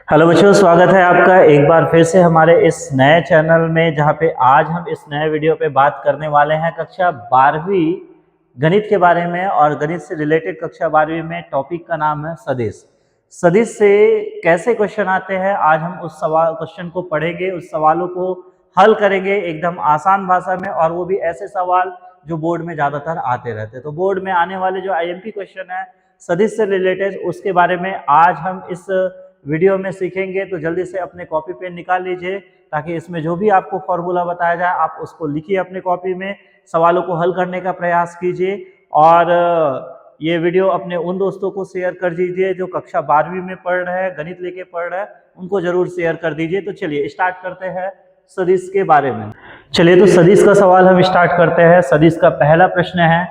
Hello बच्चों, स्वागत है आपका एक बार फिर से हमारे इस नए चैनल में, जहां पे आज हम इस नए वीडियो पे बात करने वाले हैं कक्षा 12वीं गणित के बारे में। और गणित से रिलेटेड कक्षा 12वीं में टॉपिक का नाम है सदिश। सदिश से कैसे क्वेश्चन आते हैं, आज हम उस क्वेश्चन को पढ़ेंगे, उस सवालों को हल करेंगे एकदम आसान भाषा में, और वो भी ऐसे सवाल जो बोर्ड में ज़्यादातर आते रहते हैं। तो बोर्ड में आने वाले जो IMP क्वेश्चन है सदिश से रिलेटेड, उसके बारे में आज हम इस वीडियो में सीखेंगे। तो जल्दी से अपने कॉपी पेन निकाल लीजिए, ताकि इसमें जो भी आपको फॉर्मूला बताया जाए आप उसको लिखिए अपने कॉपी में, सवालों को हल करने का प्रयास कीजिए। और ये वीडियो अपने उन दोस्तों को शेयर कर दीजिए जो कक्षा 12वीं में पढ़ रहे हैं, गणित लेके पढ़ रहे हैं, उनको जरूर शेयर कर दीजिए। तो चलिए स्टार्ट करते हैं सदिश के बारे में। चलिए, तो सदिश का सवाल हम स्टार्ट करते हैं। सदिश का पहला प्रश्न है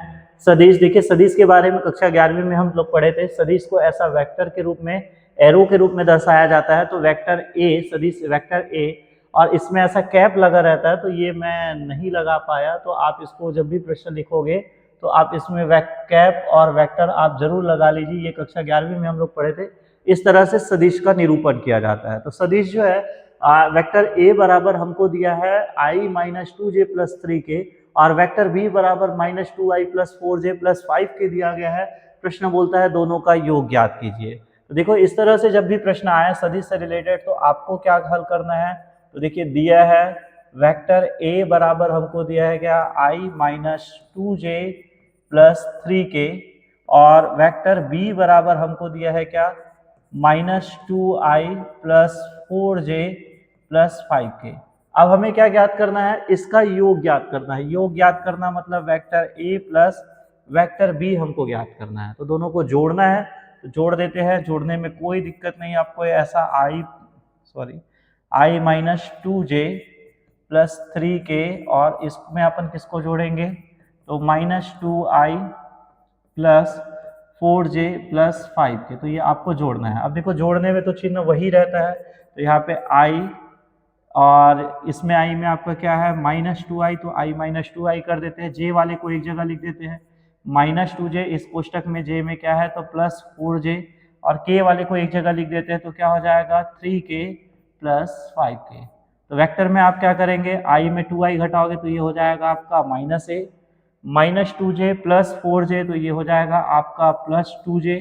सदिश। देखिए, सदिश के बारे में कक्षा 11वीं में हम लोग पढ़े थे। सदिश को ऐसा वेक्टर के रूप में, एरो के रूप में दर्शाया जाता है। तो वेक्टर ए, सदिश वेक्टर ए, और इसमें ऐसा कैप लगा रहता है। तो ये मैं नहीं लगा पाया, तो आप इसको जब भी प्रश्न लिखोगे तो आप इसमें कैप और वेक्टर आप जरूर लगा लीजिए। ये कक्षा 11वीं में हम लोग पढ़े थे। इस तरह से सदिश का निरूपण किया जाता है। तो सदिश जो है वेक्टर ए बराबर हमको दिया है i माइनस 2j प्लस 3 के, और वेक्टर बी बराबर minus 2i plus 4j plus 5 के दिया गया है। प्रश्न बोलता है दोनों का योग ज्ञात कीजिए। तो देखो, इस तरह से जब भी प्रश्न आए सदिश से रिलेटेड, तो आपको क्या हल करना है। तो देखिए, दिया है वेक्टर ए बराबर हमको दिया है क्या, i माइनस 2j प्लस 3 के, और वेक्टर बी बराबर हमको दिया है क्या, minus 2i plus 4j plus 5 के। अब हमें क्या ज्ञात करना है, इसका योग ज्ञात करना है। योग ज्ञात करना मतलब vector A plus vector B हमको ज्ञात करना है। तो दोनों को जोड़ना है, तो जोड़ देते हैं। जोड़ने में कोई दिक्कत नहीं आपको। ऐसा i माइनस 2j प्लस 3 के, और इसमें अपन किसको जोड़ेंगे, तो minus 2i plus 4j plus 5 के। तो ये आपको जोड़ना है। अब देखो, जोड़ने में तो चिन्ह वही रहता है। तो यहाँ पे i, और इसमें i में आपका क्या है, माइनस 2i, तो i माइनस 2i कर देते हैं। j वाले को एक जगह लिख देते हैं, माइनस 2j, इस कोष्टक में j में क्या है, तो प्लस 4j, और k वाले को एक जगह लिख देते हैं। तो क्या हो जाएगा, 3k प्लस 5k। तो वेक्टर में आप क्या करेंगे, i में 2i घटाओगे तो ये हो जाएगा आपका minus a, minus 2j plus 4j, तो ये हो जाएगा आपका प्लस 2j,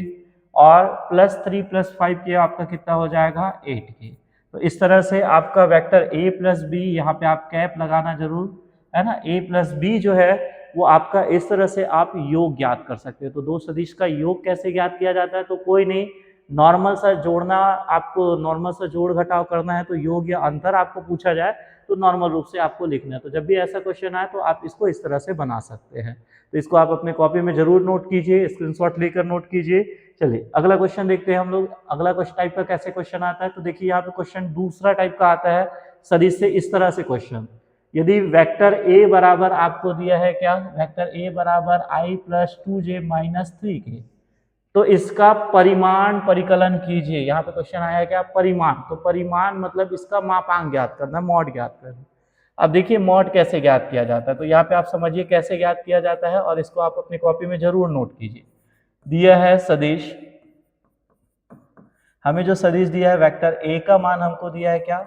और प्लस 3 प्लस 5k आपका कितना हो जाएगा, 8k। तो इस तरह से आपका वेक्टर a प्लस बी, यहाँ पे आप कैप लगाना जरूर, है ना। a प्लस बी जो है वो आपका, इस तरह से आप योग ज्ञात कर सकते हो। तो दो सदिश का योग कैसे ज्ञात किया जाता है, तो कोई नहीं, नॉर्मल सा जोड़ना, आपको नॉर्मल सा जोड़ घटाव करना है। तो योग या अंतर आपको पूछा जाए तो नॉर्मल रूप से आपको लिखना है। तो जब भी ऐसा क्वेश्चन आए तो आप इसको इस तरह से बना सकते हैं। तो इसको आप अपने कॉपी में जरूर नोट कीजिए, स्क्रीनशॉट लेकर नोट कीजिए। चलिए अगला क्वेश्चन देखते हैं हम लोग। अगला क्वेश्चन टाइप का कैसे क्वेश्चन आता है, तो देखिए यहाँ पे क्वेश्चन दूसरा टाइप का आता है सदिश से। इस तरह से क्वेश्चन, यदि वेक्टर ए बराबर आपको दिया है क्या, वेक्टर ए बराबर i प्लस 2j माइनस 3 के, तो इसका परिमाण परिकलन कीजिए। यहाँ पे क्वेश्चन आया है क्या, परिमाण। तो परिमाण मतलब इसका मापांक ज्ञात करना, मॉड ज्ञात करना। अब देखिए मॉड कैसे ज्ञात किया जाता है, तो यहाँ पे आप समझिए कैसे ज्ञात किया जाता है, और इसको आप अपनी कॉपी में जरूर नोट कीजिए। दिया है सदिश, हमें जो सदिश दिया है वेक्टर ए का मान हमको दिया है क्या,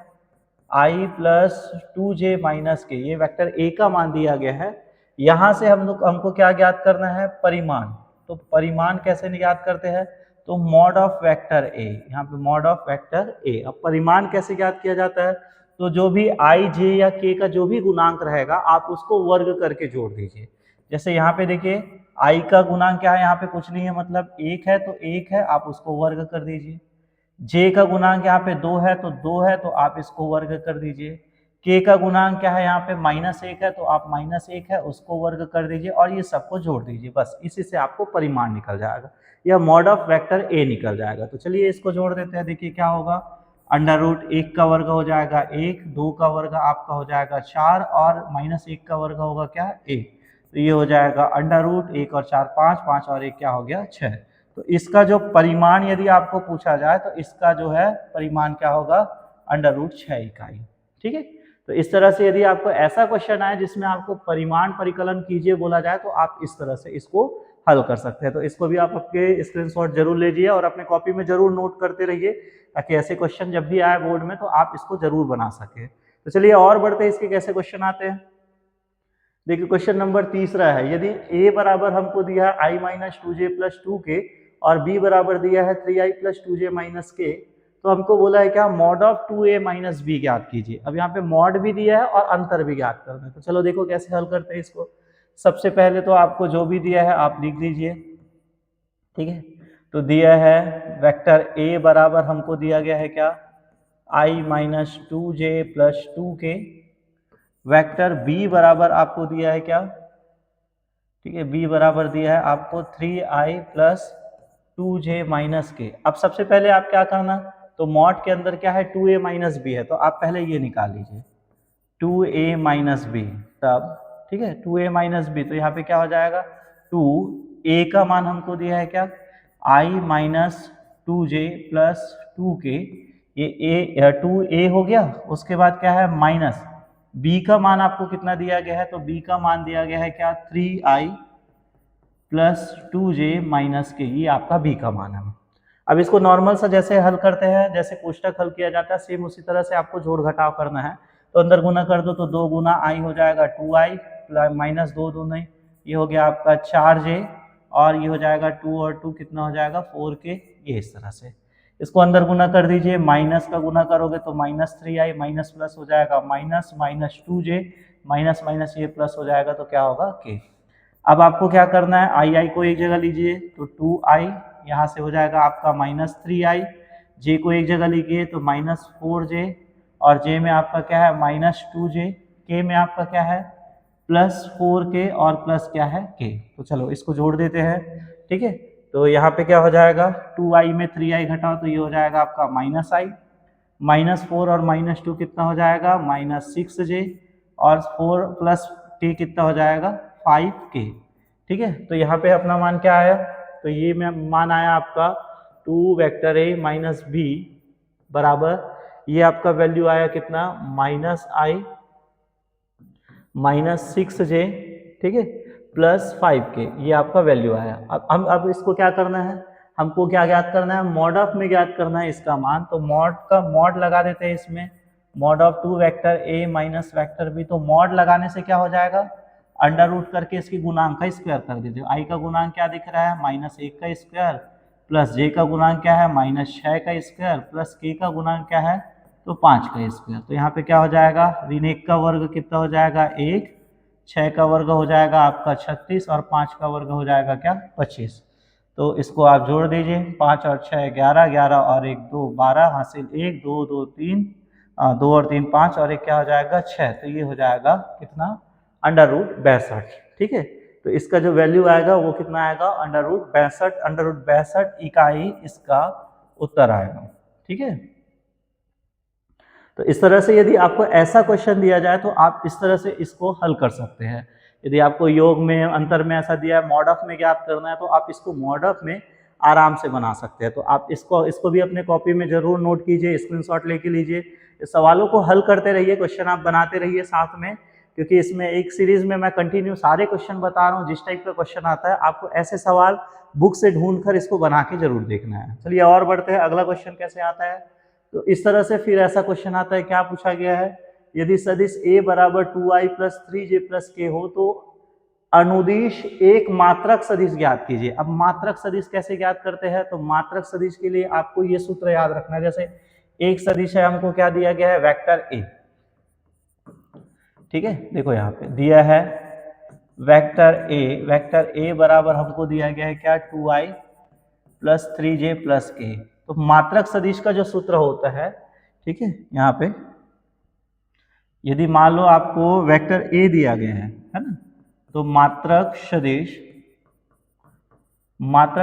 i प्लस 2j माइनस के, ये वेक्टर ए का मान दिया गया है। यहाँ से हमको क्या ज्ञात करना है, परिमाण। तो परिमाण कैसे ज्ञात करते हैं, तो मॉड ऑफ वेक्टर ए, यहाँ पे मॉड ऑफ वेक्टर ए। अब परिमाण कैसे ज्ञात किया जाता है, तो जो भी i, j या k का जो भी गुणांक रहेगा आप उसको वर्ग करके जोड़ दीजिए। जैसे यहाँ पे देखिए i का गुणांक क्या है, यहाँ पे कुछ नहीं है, मतलब 1 है, तो 1 है, आप उसको वर्ग कर दीजिए। j का गुणांक यहाँ पे 2 है, तो 2 है, तो आप इसको वर्ग कर दीजिए। k का गुणांक क्या है, यहाँ पे -1 है, तो आप -1 है उसको वर्ग कर दीजिए, और ये सबको जोड़ दीजिए। बस इसी से आपको परिमाण निकल जाएगा, या मॉड ऑफ वेक्टर a निकल जाएगा। तो चलिए इसको जोड़ देते हैं। देखिए क्या होगा, अंडर रूट 1 का वर्ग हो जाएगा 1, 2 का वर्ग आपका हो जाएगा 4, और -1 का वर्ग होगा क्या, 1। तो ये हो जाएगा अंडर रूट 1 और 4 5, 5 और 1 क्या हो गया, 6। तो इसका जो परिमाण यदि आपको पूछा जाए तो इसका जो है परिमाण क्या होगा, अंडर रूट 6 इकाई। ठीक है। तो इस तरह से यदि आपको ऐसा क्वेश्चन आए जिसमें आपको परिमाण परिकलन कीजिए बोला जाए, तो आप इस तरह से इसको हल कर सकते हैं। तो इसको भी आप आपके स्क्रीनशॉट जरूर लीजिए और अपने कॉपी में जरूर नोट करते रहिए, ताकि ऐसे क्वेश्चन जब भी आए बोर्ड में तो आप इसको जरूर बना सके। तो चलिए और बढ़ते हैं, इसके कैसे क्वेश्चन आते हैं। देखिए क्वेश्चन नंबर तीसरा है, यदि a बराबर हमको दिया है i minus 2j plus 2k और b बराबर दिया है 3i plus 2j minus k, तो हमको बोला है क्या, mod of 2a minus b ज्ञात कीजिए। अब यहाँ पे मॉड भी दिया है और अंतर भी ज्ञात करना है। तो चलो देखो कैसे हल करते हैं इसको। सबसे पहले तो आपको जो भी दिया है आप लिख लीजिए, ठीक है। तो दिया है वेक्टर a बराबर हमको दिया गया है क्या, i minus 2j plus 2k। Vector b बराबर आपको दिया है क्या, ठीक है, b बराबर दिया है आपको 3i प्लस 2j माइनस के। अब सबसे पहले आप क्या करना, तो मॉड के अंदर क्या है 2a माइनस बी है, तो आप पहले ये निकाल लीजिए 2a माइनस बी, तब ठीक है 2a माइनस बी, तो यहाँ पे क्या हो जाएगा 2a का मान हमको दिया है क्या, i minus 2j plus 2k, ये 2a हो गया। उसके बाद क्या है माइनस b का मान आपको कितना दिया गया है, तो b का मान दिया गया है क्या 3i प्लस 2j माइनस के, ये आपका b का मान है। अब इसको नॉर्मल सा जैसे हल करते हैं, जैसे कोष्टक हल किया जाता है, सेम उसी तरह से आपको जोड़ घटाव करना है। तो अंदर गुना कर दो तो 2 गुना i हो जाएगा 2i माइनस 2 दूनी, ये हो गया आपका 4j, और ये हो जाएगा 2 और 2 कितना हो जाएगा 4k, ये इस तरह से। इसको अंदर गुना कर दीजिए, माइनस का गुना करोगे तो माइनस 3i, माइनस प्लस हो जाएगा minus minus 2j, minus minus ये प्लस हो जाएगा तो क्या होगा k। अब आपको क्या करना है, आई को एक जगह लीजिए तो 2i, यहाँ से हो जाएगा आपका माइनस 3i, j को एक जगह लीजिए तो माइनस 4j, और j में आपका क्या है माइनस 2j, k में आपका क्या है प्लस 4k, और प्लस क्या है k। तो चलो इसको जोड़ देते हैं, ठीक है। तो यहाँ पे क्या हो जाएगा 2i में 3i घटाओ तो ये हो जाएगा आपका माइनस i, माइनस 4 और माइनस 2 कितना हो जाएगा माइनस 6j, और 4 प्लस k कितना हो जाएगा 5k, ठीक है। तो यहाँ पे अपना मान क्या आया, तो ये मान आया आपका 2 वेक्टर a माइनस b बराबर, ये आपका वैल्यू आया कितना माइनस i माइनस 6j, ठीक है, प्लस 5k, ये आपका वैल्यू आया। अब इसको क्या करना है, हमको क्या ज्ञात करना है, मॉड ऑफ में ज्ञात करना है इसका मान। तो मॉड का मॉड लगा देते हैं इसमें, mod of 2 vector a minus vector b। तो मॉड लगाने से क्या हो जाएगा, अंडर रूट करके इसकी गुणांक का स्क्वायर कर दीजिए। i का गुणांक क्या दिख रहा है माइनस 1 का स्क्वायर, प्लस j का गुणांक क्या है माइनस 6 का स्क्वायर, प्लस k का गुणांक क्या है तो 5 का स्क्वायर। तो यहाँ पे क्या हो जाएगा, ऋण 1 का वर्ग कितना हो जाएगा 1, 6 का वर्ग हो जाएगा आपका 36, और 5 का वर्ग हो जाएगा क्या 25। तो इसको आप जोड़ दीजिए, 5 और 6 11, 11 और 1 2 12, हासिल 1 2 2 3, 2 और 3 5, और एक क्या हो जाएगा 6। तो ये हो जाएगा कितना अंडर रूट 62, ठीक है। तो इसका जो वैल्यू आएगा वो कितना आएगा अंडर रूट 62 इकाई इसका उत्तर आएगा, ठीक है। तो इस तरह से यदि आपको ऐसा क्वेश्चन दिया जाए तो आप इस तरह से इसको हल कर सकते हैं। यदि आपको योग में अंतर में ऐसा दिया है मॉड ऑफ में ज्ञात करना है, तो आप इसको मॉड ऑफ में आराम से बना सकते हैं। तो आप इसको भी अपने कॉपी में जरूर नोट कीजिए, स्क्रीनशॉट लेके लीजिए, इस सवालों को हल करते रहिए, क्वेश्चन आप बनाते रहिए साथ में, क्योंकि इसमें एक सीरीज में मैं कंटिन्यू सारे क्वेश्चन बता रहा हूँ। जिस टाइप का क्वेश्चन आता है आपको ऐसे सवाल बुक से ढूंढकर इसको बना के जरूर देखना है। चलिए और बढ़ते हैं, अगला क्वेश्चन कैसे आता है। तो इस तरह से फिर ऐसा क्वेश्चन आता है, क्या पूछा गया है, यदि सदिश a बराबर 2i plus 3j plus k हो तो अनुदिश एक मात्रक सदिश ज्ञात कीजिए। अब मात्रक सदिश कैसे ज्ञात करते हैं, तो मात्रक सदिश के लिए आपको ये सूत्र याद रखना है। जैसे एक सदिश है, हमको क्या दिया गया है वेक्टर a, ठीक है, देखो यहाँ पे दिया है वेक्टर a बराबर हमको दिया गया है क्या 2i plus 3j plus k। तो मात्रक सदिश का जो सूत्र होता है, ठीक है, यहाँ पे यदि मान लो आपको वेक्टर a दिया गया है ना, तो मात्रक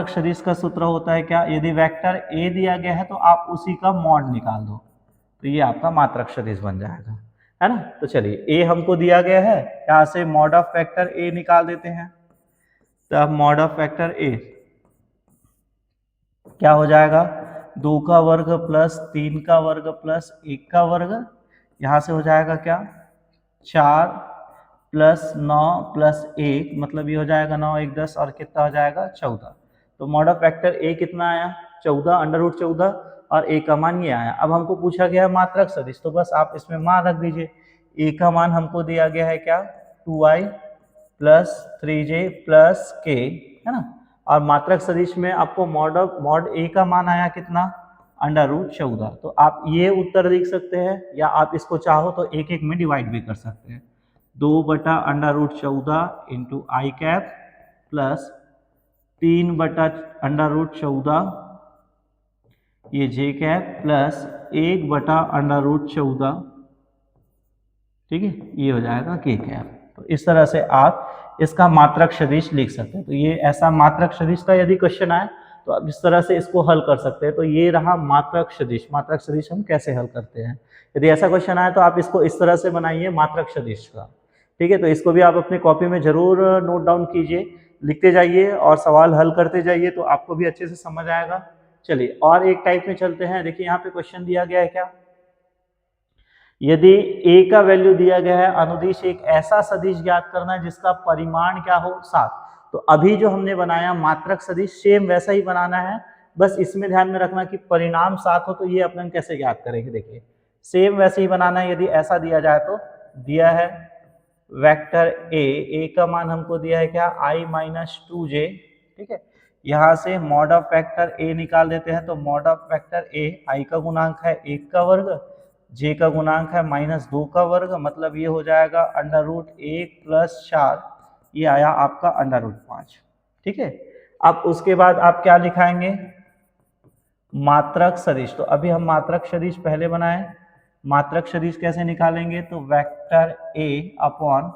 सदिश का सूत्र होता है क्या, यदि वेक्टर a दिया गया है तो आप उसी का मॉड निकाल दो, तो ये आपका मात्रक सदिश बन जाएगा, है ना। तो चलिए a हमको दिया गया है, यहाँ से मॉड ऑफ वेक्टर a निकाल देते हैं। तो अब मॉड ऑफ वेक्टर a क्या हो जाएगा, 2 का वर्ग प्लस 3 का वर्ग प्लस 1 का वर्ग, यहाँ से हो जाएगा क्या 4 प्लस 9 प्लस 1, मतलब ये हो जाएगा 9 1 10 और कितना हो जाएगा 14। तो मॉड ऑफ फैक्टर ए कितना आया 14 अंडर रूट 14 और ए का मान ये आया। अब हमको पूछा गया है मात्रक सदिश, तो बस आप इसमें मान रख दीजिए। ए का मान हमको दिया गया है क्या 2i plus 3j plus k, है ना। और मात्रक सदिश में आपको मॉड ए का मान आया कितना अंडर रूट 14। तो आप ये उत्तर लिख सकते हैं या आप इसको चाहो तो एक एक में डिवाइड भी कर सकते हैं। 2/√14 इंटू आई कैप प्लस 3/√14 ये जे कैप प्लस 1/√14, ठीक है, ये हो जाएगा के कैप। तो इस तरह से आप इसका मात्रक सदिश लिख सकते हैं। तो ये ऐसा मात्रक सदिश का यदि क्वेश्चन आए तो आप इस तरह से इसको हल कर सकते हैं। तो ये रहा मात्रक सदिश। मात्रक सदिश हम कैसे हल करते हैं, यदि ऐसा क्वेश्चन आए तो आप इसको इस तरह से बनाइए मात्रक सदिश का, ठीक है। तो इसको भी आप अपने कॉपी में जरूर नोट डाउन कीजिए, लिखते जाइए और सवाल हल करते जाइए, तो आपको भी अच्छे से समझ आएगा। चलिए और एक टाइप में चलते हैं। देखिए यहाँ पे क्वेश्चन दिया गया है क्या, यदि a का वैल्यू दिया गया है, अनुदिश एक ऐसा सदिश ज्ञात करना जिसका परिमाण क्या हो 7। तो अभी जो हमने बनाया मात्रक सदिश सेम वैसा ही बनाना है, बस इसमें ध्यान में रखना कि परिणाम 7 हो। तो ये अपन कैसे ज्ञात करेंगे, देखिए सेम वैसे ही बनाना है। यदि ऐसा दिया जाए तो दिया है वेक्टर a का मान हमको दिया है क्या i माइनस 2j, ठीक है। यहाँ से मॉड ऑफ वेक्टर a निकाल देते हैं। तो mod of vector a i का गुणांक है 1 का वर्ग, j का गुणांक है -2 का वर्ग, मतलब ये हो जाएगा अंडर रूट 1 प्लस 4, ये आया आपका अंडर रूट 5, ठीक है। अब उसके बाद आप क्या लिखाएंगे मात्रक सदिश। तो अभी हम मात्रक सदिश पहले बनाए। मात्रक सदिश कैसे निकालेंगे, तो vector a upon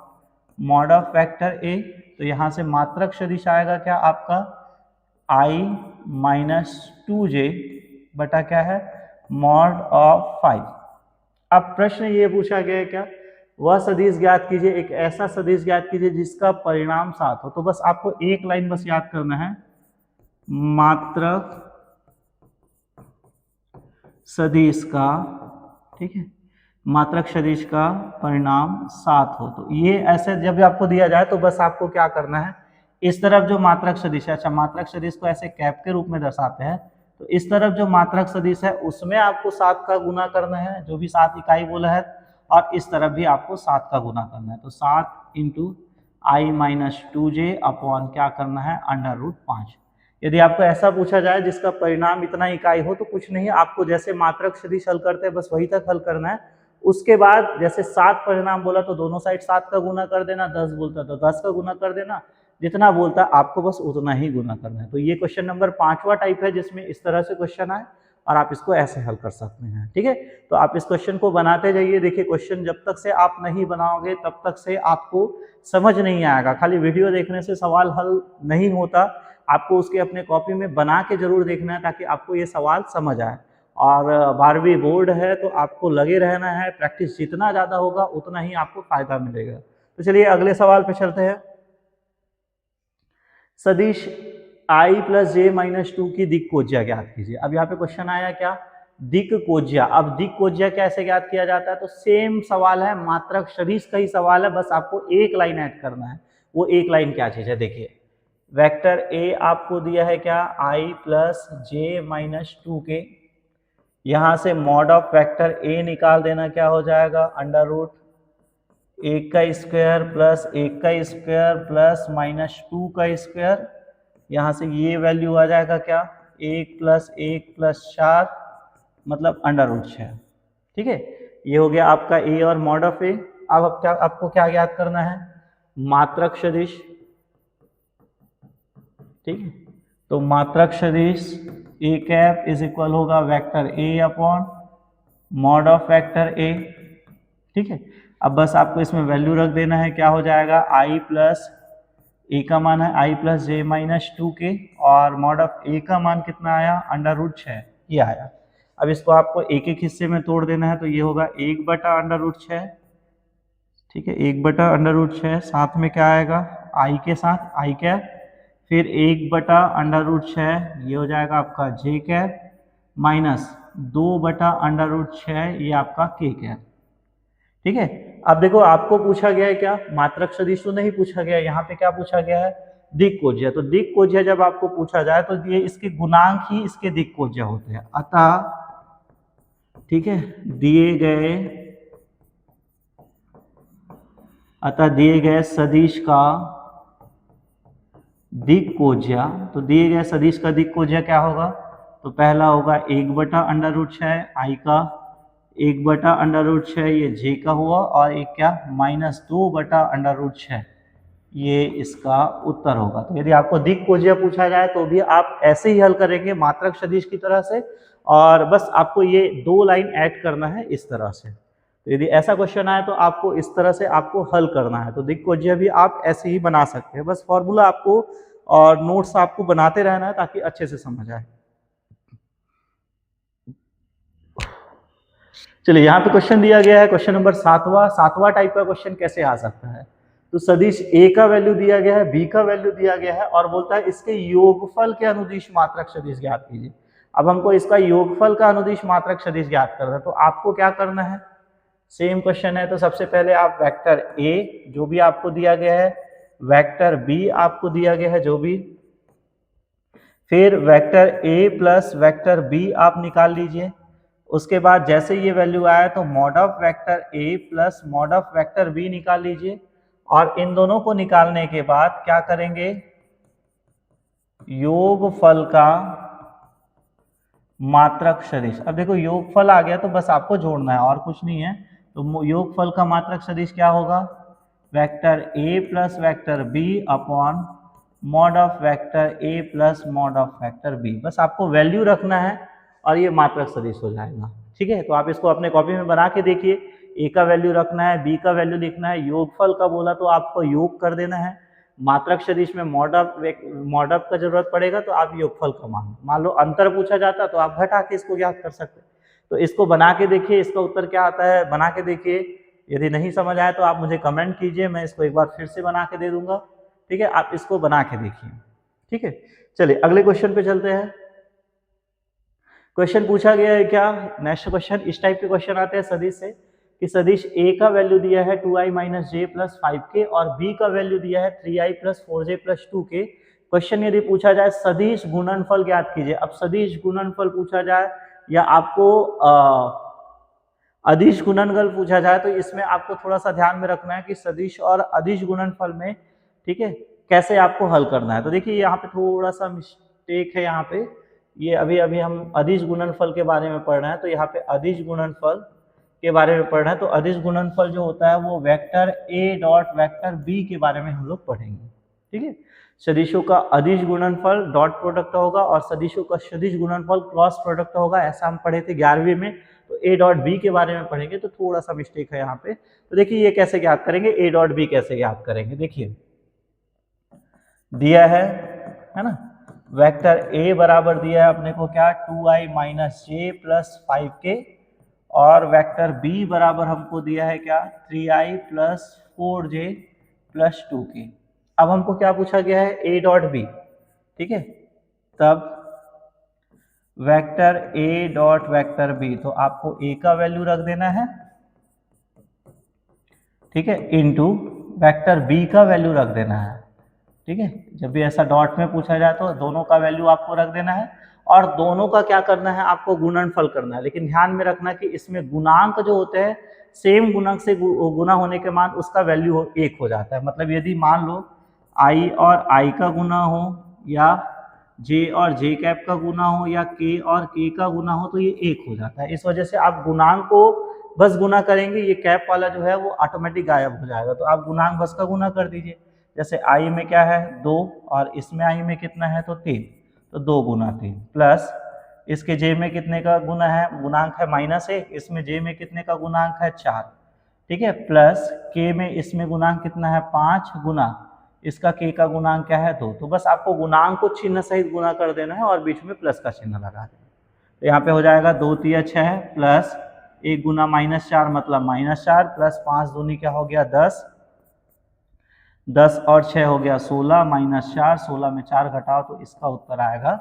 mod of vector a। तो यहाँ से मात्रक सदिश आएगा क्या आपका i माइनस 2j बटा क्या है मॉड ऑफ 5। अब प्रश्न ये पूछा गया है क्या, वह सदिश ज्ञात कीजिए, एक ऐसा सदिश ज्ञात कीजिए जिसका परिणाम 7 हो। तो बस आपको एक लाइन बस याद करना है, मात्रक सदिश का, ठीक है, मात्रक सदिश का परिणाम 7 हो। तो ये ऐसे जब भी आपको दिया जाए तो बस आपको क्या करना है, इस तरफ जो मात्रक सदिश है, अच्छा मात्रक सदिश को ऐसे कैप के रूप में दर्शाते हैं, तो इस तरफ जो मात्रक सदिश है उसमें आपको 7 का गुना करना है, जो भी 7 इकाई बोला है, और इस तरफ भी आपको 7 का गुना करना है। तो 7 इंटू आई माइनस 2j अपॉन क्या करना है अंडर रूट 5। यदि आपको ऐसा पूछा जाए जिसका परिणाम इतना इकाई हो तो कुछ नहीं, आपको जैसे मात्रक सदिश हल करते हैं बस वही तक हल करना है। उसके बाद जैसे 7 परिणाम बोला तो दोनों साइड 7 का गुना कर देना, 10 बोलता तो 10 का गुना कर देना, जितना बोलता आपको बस उतना ही गुना करना है। तो ये क्वेश्चन नंबर 5वां टाइप है जिसमें इस तरह से क्वेश्चन आए और आप इसको ऐसे हल कर सकते हैं, ठीक है। तो आप इस क्वेश्चन को बनाते जाइए। देखिए क्वेश्चन जब तक से आप नहीं बनाओगे तब तक से आपको समझ नहीं आएगा। खाली वीडियो देखने से सवाल हल नहीं होता, आपको उसके अपने कॉपी में बना के जरूर देखना है ताकि आपको ये सवाल समझ आए। और 12वीं बोर्ड है तो आपको लगे रहना है, प्रैक्टिस जितना ज़्यादा होगा उतना ही आपको फायदा मिलेगा। तो चलिए अगले सवाल पे चलते हैं। सदिश i प्लस j माइनस 2 की दिक् कोज्या ज्ञात कीजिए। अब यहाँ पे क्वेश्चन आया क्या दिक् कोज्या। अब दिक् कोज्या कैसे ज्ञात किया जाता है, तो सेम सवाल है, मात्रक सदिश का ही सवाल है, बस आपको एक लाइन ऐड करना है। वो एक लाइन क्या चीज है, देखिए वेक्टर a आपको दिया है क्या i प्लस j माइनस 2 के, यहाँ से मॉड ऑफ वेक्टर a निकाल देना, क्या हो जाएगा अंडर रूट 1 का स्क्वायर प्लस 1 का स्क्वायर प्लस -2 का स्क्वायर, यहाँ से ये वैल्यू आ जाएगा क्या 1 प्लस 1 प्लस 4, मतलब अंडर रूट 6, ठीक है। ये हो गया आपका a और मॉड ऑफ a। अब क्या आपको क्या ज्ञात करना है मात्रक सदिश, ठीक है। तो मात्रक सदिश a कैप इज इक्वल होगा vector a upon mod of vector a, ठीक है। अब बस आपको इसमें वैल्यू रख देना है, क्या हो जाएगा i प्लस a का मान है i प्लस j माइनस 2 के, और मॉड ऑफ a का मान कितना आया अंडर रूट 6, ये आया। अब इसको आपको एक एक हिस्से में तोड़ देना है, तो ये होगा 1 बटा अंडर रूट 6, ठीक है, 1 बटा अंडर रूट 6, साथ में क्या आएगा i के साथ i कैप, फिर 1 बटा अंडर रूट 6, ये हो जाएगा आपका j कैप, माइनस 2 बटा अंडर रूट 6, ये आपका k कैप, ठीक है। अब देखो आपको पूछा गया है क्या, मात्रक सदिश तो नहीं पूछा गया, यहाँ पे क्या पूछा गया है, दिक्कोज्या। तो दिक्कोज्या जब आपको पूछा जाए तो ये इसके गुणांक ही इसके दिक्कोज्या होते हैं। अतः ठीक है, दिए गए सदिश का दिक्कोज्या, तो दिए गए सदिश का दिक्कोज्या क्या होगा, तो पहला होगा 1/√6 आई का, 1/√6 ये जे का हुआ, और एक क्या -2/√6 ये इसका उत्तर होगा। तो यदि आपको दिक्कोज्या पूछा जाए तो भी आप ऐसे ही हल करेंगे मात्रक सदिश की तरह से, और बस आपको ये 2 लाइन ऐड करना है इस तरह से। तो यदि ऐसा क्वेश्चन आए तो आपको इस तरह से आपको हल करना है। तो दिक्कोज्या भी आप ऐसे ही बना सकते हैं, बस फॉर्मूला आपको और नोट्स आपको बनाते रहना है ताकि अच्छे से समझ आए। चलिए यहाँ पे क्वेश्चन दिया गया है, क्वेश्चन नंबर 7वां टाइप का क्वेश्चन कैसे आ सकता है। तो सदिश ए का वैल्यू दिया गया है, बी का वैल्यू दिया गया है, और बोलता है इसके योगफल के अनुदिश मात्रक सदिश ज्ञात कीजिए। अब हमको इसका योगफल का अनुदिश मात्रक सदिश ज्ञात करना है, तो आपको क्या करना है, सेम क्वेश्चन है। तो सबसे पहले आप वेक्टर ए जो भी आपको दिया गया है, वेक्टर बी आपको दिया गया है जो भी, फिर vector A plus vector B आप निकाल लीजिए। उसके बाद जैसे ये वैल्यू आया तो mod of vector A plus mod of vector B निकाल लीजिए, और इन दोनों को निकालने के बाद क्या करेंगे, योगफल का मात्रक सदिश। अब देखो योगफल आ गया तो बस आपको जोड़ना है और कुछ नहीं है। तो योगफल का मात्रक सदिश क्या होगा, vector A plus vector B upon mod of vector A plus mod of vector B. बस आपको वैल्यू रखना है और ये मात्रक सदिश हो जाएगा। ठीक है, तो आप इसको अपने कॉपी में बना के देखिए। ए का वैल्यू रखना है, बी का वैल्यू लिखना है, योगफल का बोला तो आपको योग कर देना है, मात्रक सदिश में मॉड ऑफ का जरूरत पड़ेगा तो आप योगफल का मान लो अंतर पूछा जाता तो आप घटा के इसको ज्ञात कर सकते। तो इसको बना के देखिए, इसका उत्तर क्या आता है, बना के देखिए। यदि नहीं समझ आए तो आप मुझे कमेंट कीजिए, मैं इसको एक बार फिर से बना के दे दूंगा। ठीक है, आप इसको बना के देखिए। ठीक है, चलिए अगले क्वेश्चन पे चलते हैं। क्वेश्चन पूछा गया है क्या, नेक्स्ट क्वेश्चन इस टाइप के क्वेश्चन आते हैं सदिश से, कि सदिश ए का वैल्यू दिया है 2i - j + 5k और बी का वैल्यू दिया है 3i + 4j + 2k। क्वेश्चन यदि पूछा जाए सदिश गुणनफल ज्ञात कीजिए। अब सदिश गुणनफल पूछा जाए या आपको अदिश गुणनफल पूछा जाए तो इसमें आपको थोड़ा सा ध्यान में रखना है कि सदिश और अदिश गुणनफल में, ठीक है, कैसे आपको हल करना है। तो देखिए यहाँ पे थोड़ा सा मिस्टेक है, यहाँ पे ये अभी हम अदिश गुणनफल के बारे में पढ़ रहे हैं, तो यहाँ पे अदिश गुणनफल के बारे में पढ़ रहे हैं। तो अदिश गुणनफल जो होता है वो vector A dot vector B के बारे में हम लोग पढ़ेंगे। ठीक है, सदिशों का अदिश गुणनफल डॉट प्रोडक्ट होगा और सदिशों का सदिश गुणनफल क्रॉस प्रोडक्ट होगा, ऐसा हम पढ़े थे 11वीं में। तो ए डॉट बी के बारे में पढ़ेंगे, तो थोड़ा सा मिस्टेक है यहाँ पे। तो देखिए ये कैसे ज्ञात करेंगे, ए डॉट बी कैसे ज्ञात करेंगे। देखिए दिया है ना, वेक्टर ए बराबर दिया है अपने को क्या, 2i - j + 5k, और वेक्टर बी बराबर हमको दिया है क्या, 3i + 4j + 2k। अब हमको क्या पूछा गया है, ए डॉट बी। ठीक है, तब vector A dot vector B, तो आपको ए का वैल्यू रख देना है, ठीक है, इनटू वेक्टर बी का वैल्यू रख देना है। ठीक है, जब भी ऐसा डॉट में पूछा जाए तो दोनों का वैल्यू आपको रख देना है, और दोनों का क्या करना है, आपको गुणनफल करना है। लेकिन ध्यान में रखना कि इसमें गुणांक जो होते हैं सेम गुणक से गुना होने के बाद उसका वैल्यू 1 हो जाता है। मतलब यदि मान लो i और i का गुना हो, या j और j कैप का गुना हो, या k और k का गुना हो, तो ये 1 हो जाता है। इस वजह से आप गुणांक को बस गुना करेंगे, ये कैप वाला जो है वो ऑटोमेटिक गायब हो जाएगा। तो आप गुणांक बस का गुना कर दीजिए। जैसे i में क्या है 2 और इसमें i में कितना है तो 3, तो 2 गुना 3, प्लस इसके j में कितने का गुना है, गुणांक है -1, इसमें j में कितने का गुणांक है 4। ठीक है, प्लस k में इसमें गुणांक कितना है 5 गुना इसका k का गुणांक क्या है 2। तो बस आपको गुणांक को चिन्ह सहित गुना कर देना है और बीच में प्लस का चिन्ह लगा देना। तो यहाँ पे हो जाएगा 2 3 6 प्लस 1 गुना -4 मतलब -4, प्लस 5 दूनी क्या हो गया 10, 10 और 6 हो गया 16, -4, 16 में 4 घटाओ तो इसका उत्तर आएगा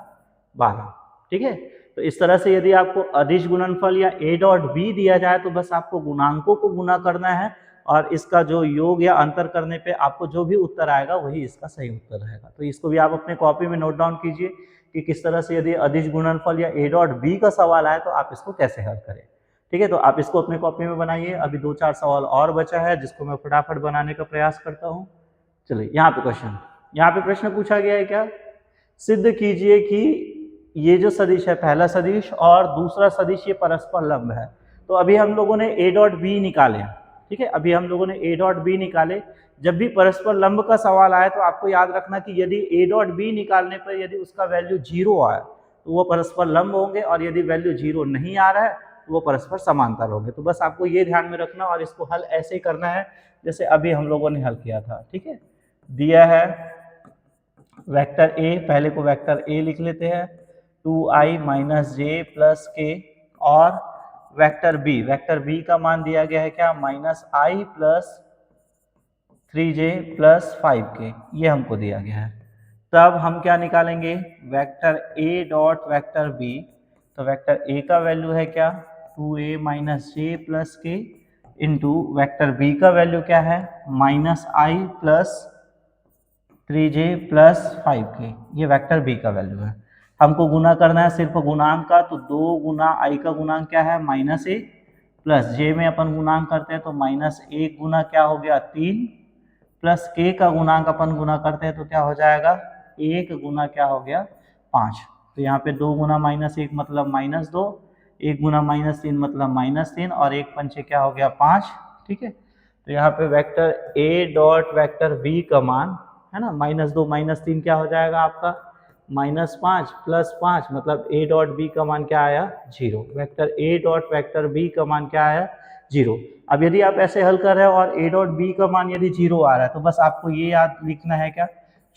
12। ठीक है, तो इस तरह से यदि आपको अदिश गुणनफल या a डॉट b दिया जाए तो बस आपको गुणांकों को गुना करना है और इसका जो योग या अंतर करने पे आपको जो भी उत्तर आएगा वही इसका सही उत्तर रहेगा। तो इसको भी आप अपने कॉपी में नोट डाउन कीजिए कि किस तरह से यदि अदिश गुणनफल या a डॉट b का सवाल आए तो आप इसको कैसे हल करें। ठीक है, तो आप इसको अपने कॉपी में बनाइए। अभी 2-4 सवाल और बचा है जिसको मैं फटाफट बनाने का प्रयास करता हूँ। चलिए यहाँ पे प्रश्न पूछा गया है क्या, सिद्ध कीजिए कि ये जो सदिश है पहला सदिश और दूसरा सदिश ये परस्पर लंब है। तो अभी हम लोगों ने a डॉट बी निकाले, ठीक है, अभी हम लोगों ने a डॉट बी निकाले। जब भी परस्पर लंब का सवाल आए तो आपको याद रखना कि यदि a डॉट बी निकालने पर यदि उसका वैल्यू 0 आए तो वो परस्पर लंब होंगे और यदि वैल्यू 0 नहीं आ रहा है तो वो परस्पर समांतर होंगे। तो बस आपको ये ध्यान में रखना और इसको हल ऐसे ही करना है जैसे अभी हम लोगों ने हल किया था। ठीक है, दिया है वेक्टर a, पहले को वेक्टर a लिख लेते हैं 2i माइनस जे प्लस के, और वेक्टर b का मान दिया गया है क्या, माइनस आई प्लस 3j प्लस 5k, ये हमको दिया गया है। तब हम क्या निकालेंगे, vector a dot vector b। तो वेक्टर a का वैल्यू है क्या 2a माइनस जे प्लस के इंटू वेक्टर b का वैल्यू क्या है माइनस आई प्लस 3j प्लस 5k, ये वेक्टर b का वैल्यू है। हमको गुना करना है सिर्फ गुणांक का, तो 2 गुना आई का गुणांक क्या है माइनस 1 प्लस जे में अपन गुणांक करते हैं तो माइनस 1 गुना क्या हो गया 3 प्लस के का गुणांक अपन गुना करते हैं तो क्या हो जाएगा 1 गुना क्या हो गया 5। तो यहाँ पे 2 गुना माइनस 1 मतलब माइनस 2, 1 गुना माइनस 3 मतलब माइनस 3 और 1 पंचे क्या हो गया 5। ठीक है, तो यहाँ पे vector a dot vector b का मान है ना माइनस 2 माइनस 3 क्या हो जाएगा आपका माइनस 5 प्लस 5 मतलब a डॉट b का मान क्या आया 0। Vector a dot vector b का मान क्या आया 0। अब यदि आप ऐसे हल कर रहे हो और a डॉट b का मान यदि 0 आ रहा है तो बस आपको ये याद लिखना है क्या,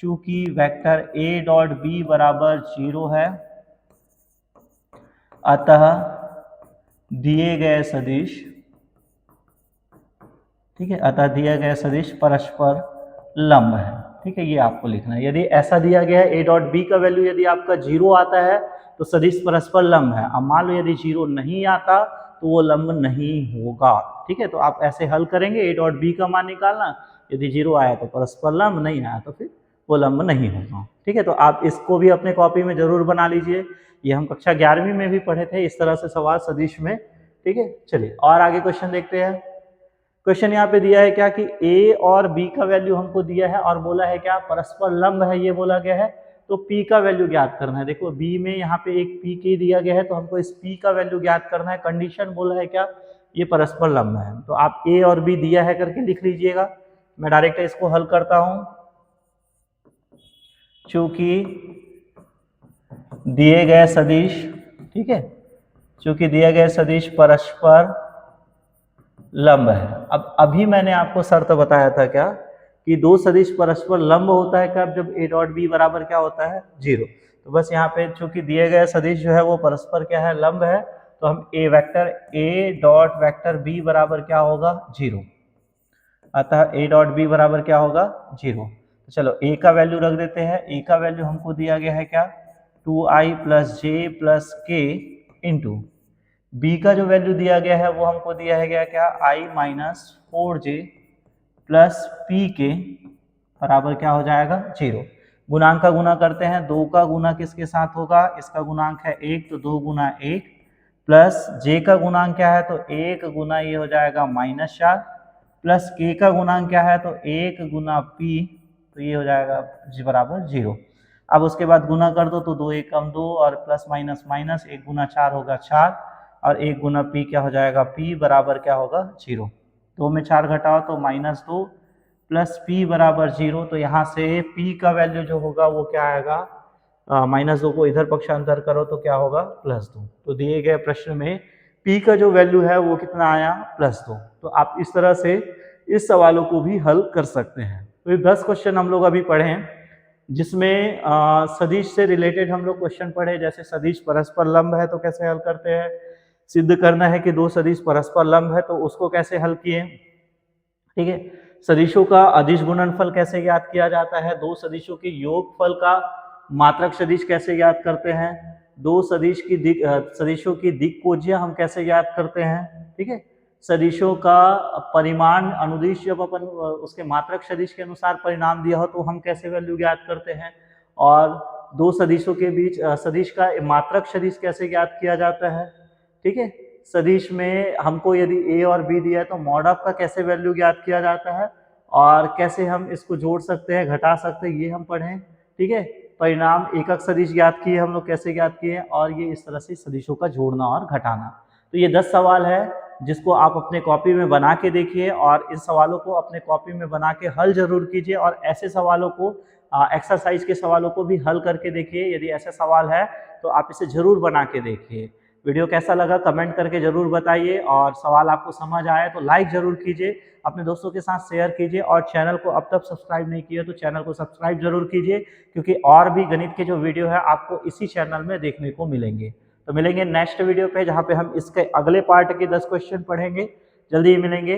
चूंकि वेक्टर a डॉट b बराबर 0 है अतः दिए गए सदिश, ठीक है, अतः दिया गया सदिश परस्पर लंब है। ठीक है, ये आपको लिखना है। यदि ऐसा दिया गया है a डॉट बी का वैल्यू यदि आपका 0 आता है तो सदिश परस्पर लंब है। अब मान लो यदि 0 नहीं आता तो वो लंब नहीं होगा। ठीक है, तो आप ऐसे हल करेंगे a डॉट बी का मान निकालना, यदि 0 आया तो परस्पर लंब, नहीं आया तो फिर वो लंब नहीं होगा। ठीक है, तो आप इसको भी अपने कॉपी में जरूर बना लीजिए। ये हम कक्षा 11वीं में भी पढ़े थे इस तरह से सवाल सदिश में। ठीक है, चलिए और आगे क्वेश्चन देखते हैं। क्वेश्चन यहाँ पे दिया है क्या कि a और b का वैल्यू हमको दिया है और बोला है क्या परस्पर लंब है, ये बोला गया है। तो p का वैल्यू ज्ञात करना है। देखो b में यहाँ पे एक pk दिया गया है तो हमको इस p का वैल्यू ज्ञात करना है। कंडीशन बोला है क्या ये परस्पर लंब है। तो आप a और b दिया है करके लिख लीजिएगा। मैं डायरेक्ट इसको हल करता हूँ। चूंकि दिए गए सदिश, ठीक है, चूंकि दिए गए सदिश परस्पर लंब है। अब अभी मैंने आपको शर्त बताया था क्या कि दो सदिश परस्पर लंब होता है कब, जब a डॉट बी बराबर क्या होता है 0। तो बस यहाँ पे चूंकि दिए गए सदिश जो है वो परस्पर क्या है लंब है, तो हम vector a dot vector b बराबर क्या होगा 0। अतः a डॉट b बराबर क्या होगा 0। तो चलो a का वैल्यू रख देते हैं। a का वैल्यू हमको दिया गया है क्या 2i प्लस जे प्लस के इंटू b का जो वैल्यू दिया गया है वो हमको दिया है क्या i minus 4j plus P के बराबर क्या हो जाएगा 0। गुणांक का गुना करते हैं, 2 का गुना किसके साथ होगा, इसका गुणांक है 1 तो 2 गुना 1 प्लस j का गुणांक क्या है तो 1 गुना ये हो जाएगा माइनस 4 प्लस k का गुणांक क्या है तो 1 गुना p तो ये हो जाएगा जी बराबर 0। अब उसके बाद गुना कर दो तो 2 1 कम 2 और प्लस माइनस माइनस 1 गुना 4 होगा 4 और 1 गुना p क्या हो जाएगा p बराबर क्या होगा 0। 2 में 4 घटाओ तो माइनस 2 प्लस p बराबर 0। तो यहाँ से p का वैल्यू जो होगा वो क्या आएगा माइनस 2 को इधर पक्षांतर करो तो क्या होगा प्लस 2। तो दिए गए प्रश्न में p का जो वैल्यू है वो कितना आया प्लस 2। तो आप इस तरह से इस सवालों को भी हल कर सकते हैं। तो ये 10 क्वेश्चन हम लोग अभी पढ़े हैं जिसमें सदिश से रिलेटेड हम लोग क्वेश्चन पढ़े, जैसे सदिश परस्पर लंब है तो कैसे हल करते हैं, सिद्ध करना है कि दो सदिश परस्पर लंब है तो उसको कैसे हल किए। ठीक है, सदिशों का अदिश गुणनफल कैसे ज्ञात किया जाता है, दो सदिशों के योगफल का मात्रक सदिश कैसे ज्ञात करते हैं, दो सदिशों की दिक्कोजियां हम कैसे ज्ञात करते हैं, ठीक है। सदिशों का परिमाण अनुदिश जब अपन उसके मात्रक सदिश के अनुसार परिणाम दिया हो तो हम कैसे वैल्यू ज्ञात करते हैं, और दो सदिशों के बीच सदिश का मात्रक सदिश कैसे ज्ञात किया जाता है, ठीक है। सदिश में हमको यदि ए और बी दिया है तो मॉड ऑफ का कैसे वैल्यू ज्ञात किया जाता है, और कैसे हम इसको जोड़ सकते हैं, घटा सकते हैं, ये हम पढ़ें, ठीक है। परिणाम एकक सदिश ज्ञात किए हम लोग, कैसे ज्ञात किए, और ये इस तरह से सदिशों का जोड़ना और घटाना। तो ये 10 सवाल है जिसको आप अपने कॉपी में बना के देखिए, और इन सवालों को अपने कॉपी में बना के हल जरूर कीजिए, और ऐसे सवालों को एक्सरसाइज के सवालों को भी हल करके देखिए। यदि ऐसे सवाल है तो आप इसे जरूर बना के देखिए। वीडियो कैसा लगा कमेंट करके जरूर बताइए, और सवाल आपको समझ आए तो लाइक जरूर कीजिए, अपने दोस्तों के साथ शेयर कीजिए, और चैनल को अब तक सब्सक्राइब नहीं किया तो चैनल को सब्सक्राइब जरूर कीजिए, क्योंकि और भी गणित के जो वीडियो है आपको इसी चैनल में देखने को मिलेंगे। तो मिलेंगे नेक्स्ट वीडियो पे, जहाँ पे हम इसके अगले पार्ट के 10 क्वेश्चन पढ़ेंगे। जल्दी ही मिलेंगे।